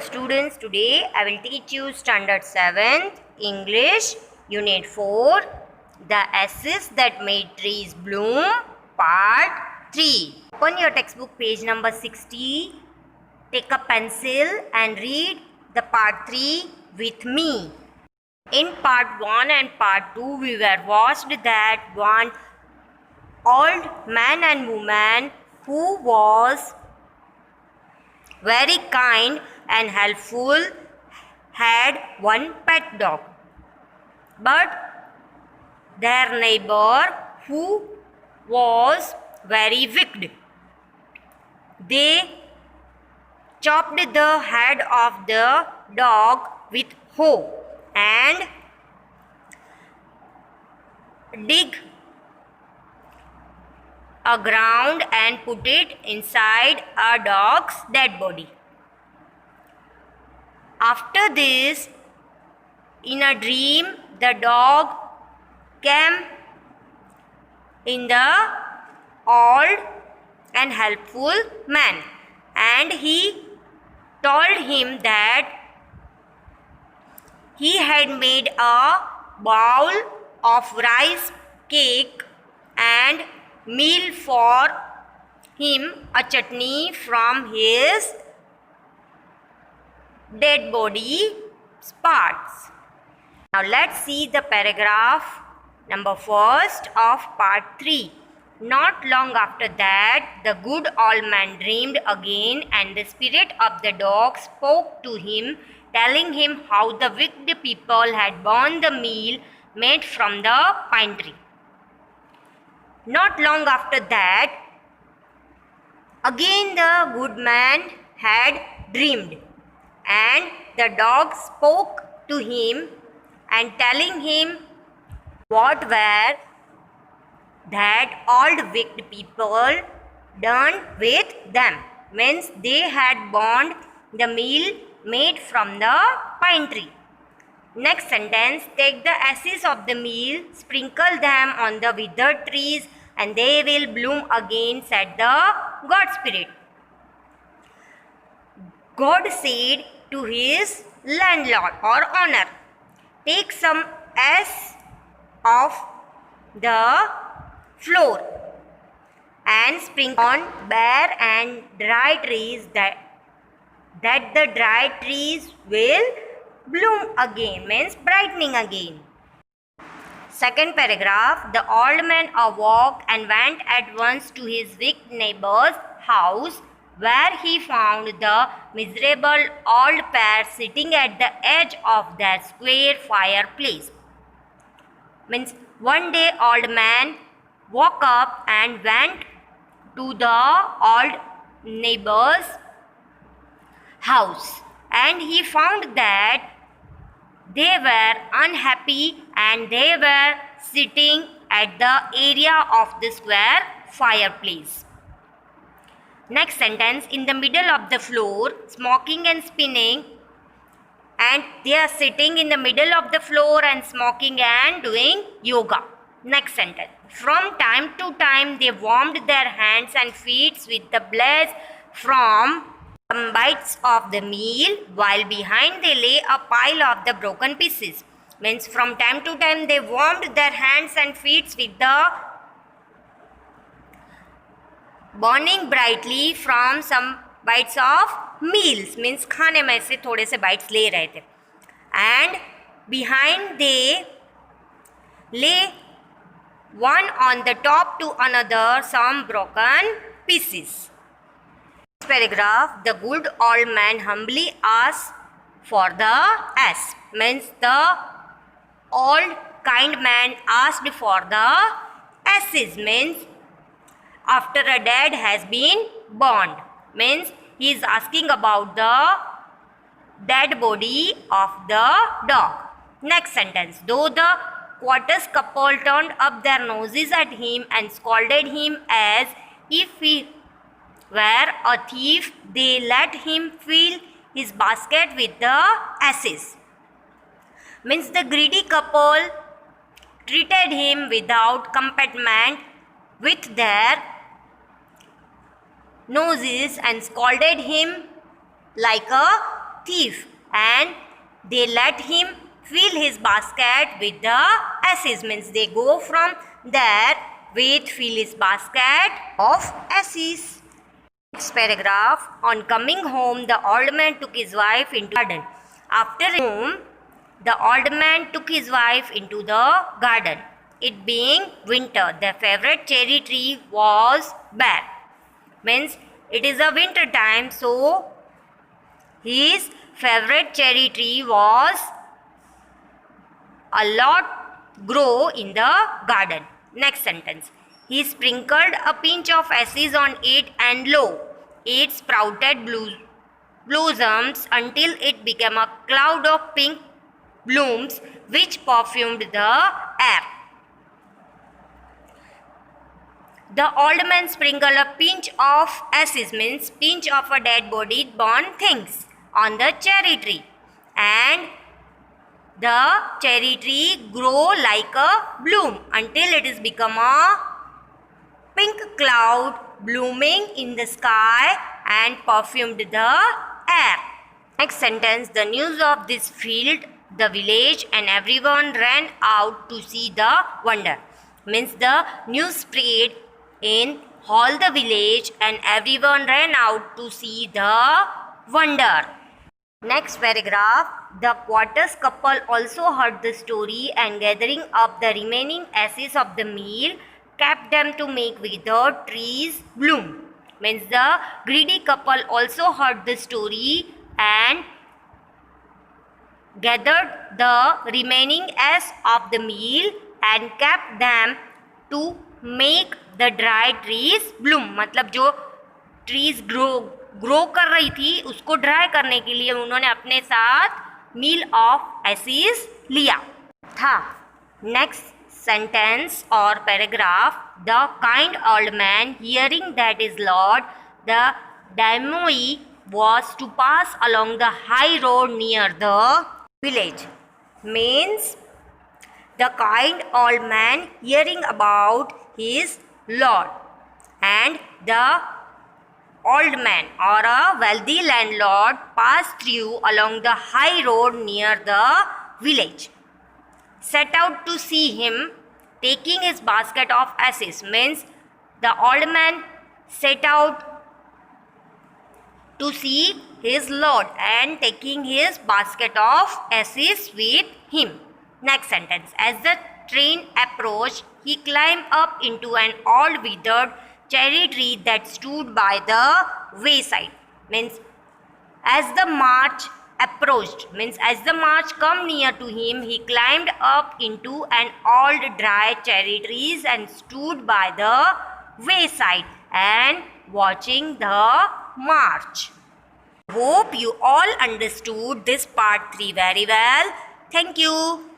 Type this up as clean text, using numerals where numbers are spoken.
Students, today I will teach you Standard 7th English Unit 4, The Ashes That Made Trees Bloom, Part 3. Open your textbook page number 60. Take a pencil and read the Part 3 with me. In Part 1 and Part 2, we were watched that one old man and woman who was very kind and helpful had one pet dog, but their neighbor who was very wicked, they chopped the head of the dog with hoe and dig a ground and put it inside a dog's dead body. After this, in a dream, the dog came in the old and helpful man, and he told him that he had made a bowl of rice cake and meal for him, a chutney from his dead body parts. Now let's see the paragraph number 1st of part 3. Not long after that, the good old man dreamed again, and the spirit of the dog spoke to him, telling him how the wicked people had burned the meal made from the pine tree. Not long after that, again the good man had dreamed, and the dog spoke to him and telling him what were that old wicked people done with them. Means they had burned the meal made from the pine tree. Next sentence, take the ashes of the meal, sprinkle them on the withered trees, and they will bloom again, said the God Spirit. God said to his landlord or owner, take some ash off the floor and sprinkle on bare and dry trees, that the dry trees will bloom again, means brightening again. Second paragraph, the old man awoke and went at once to his wicked neighbor's house, where he found the miserable old pair sitting at the edge of their square fireplace. Means one day old man woke up and went to the old neighbor's house, and he found that they were unhappy and they were sitting at the area of the square fireplace. Next sentence, in the middle of the floor, smoking and spinning, and they are sitting in the middle of the floor and smoking and doing yoga. Next sentence, from time to time they warmed their hands and feet with the blaze from some bites of the meal, while behind they lay a pile of the broken pieces. Means from time to time they warmed their hands and feet with the burning brightly from some bites of meals. Means खाने में से थोड़े से bites ले रहे थे. And behind they lay one on the top to another some broken pieces. Paragraph, the good old man humbly asked for the ash. Means the old kind man asked for the ashes. Means after a dead has been burned. Means he is asking about the dead body of the dog. Next sentence, though the quarters couple turned up their noses at him and scolded him as if he were a thief, they let him fill his basket with the ashes. Means the greedy couple treated him without compassion with their noses and scolded him like a thief, and they let him fill his basket with the ashes. Means they go from there with fill his basket of ashes. Next paragraph. On coming home, the old man took his wife into the garden. After home, the old man took his wife into the garden. It being winter, their favorite cherry tree was bare. Means it is a winter time, so his favorite cherry tree was a lot grow in the garden. Next sentence. He sprinkled a pinch of ashes on it, and lo, it sprouted blossoms until it became a cloud of pink blooms which perfumed the air. The old man sprinkled a pinch of ashes, means pinch of a dead body burnt things, on the cherry tree, and the cherry tree grow like a bloom until it is become a pink cloud blooming in the sky and perfumed the air. Next sentence. The news of this filled the village and everyone ran out to see the wonder. Means the news spread in all the village and everyone ran out to see the wonder. Next paragraph. The Quartus couple also heard the story, and gathering up the remaining ashes of the meal, kept them to make withered trees bloom. Means the greedy couple also heard the story and gathered the remaining ashes of the meal and kept them to make the dry trees bloom. मतलब जो trees grow कर रही थी उसको dry करने के लिए उन्होंने अपने साथ meal of ashes लिया था. Next sentence or paragraph. The kind old man, hearing that his lord, the daimyo, was to pass along the high road near the village. Means the kind old man, hearing about his lord, and the old man or a wealthy landlord passed through along the high road near the village, set out to see him taking his basket of ashes. Means the old man set out to see his lord and taking his basket of ashes with him. Next sentence. As the train approached, he climbed up into an old withered cherry tree that stood by the wayside. Means as the march approached, means as the march come near to him, he climbed up into an old dry cherry trees and stood by the wayside and watching the march. Hope you all understood this part 3 very well. Thank you.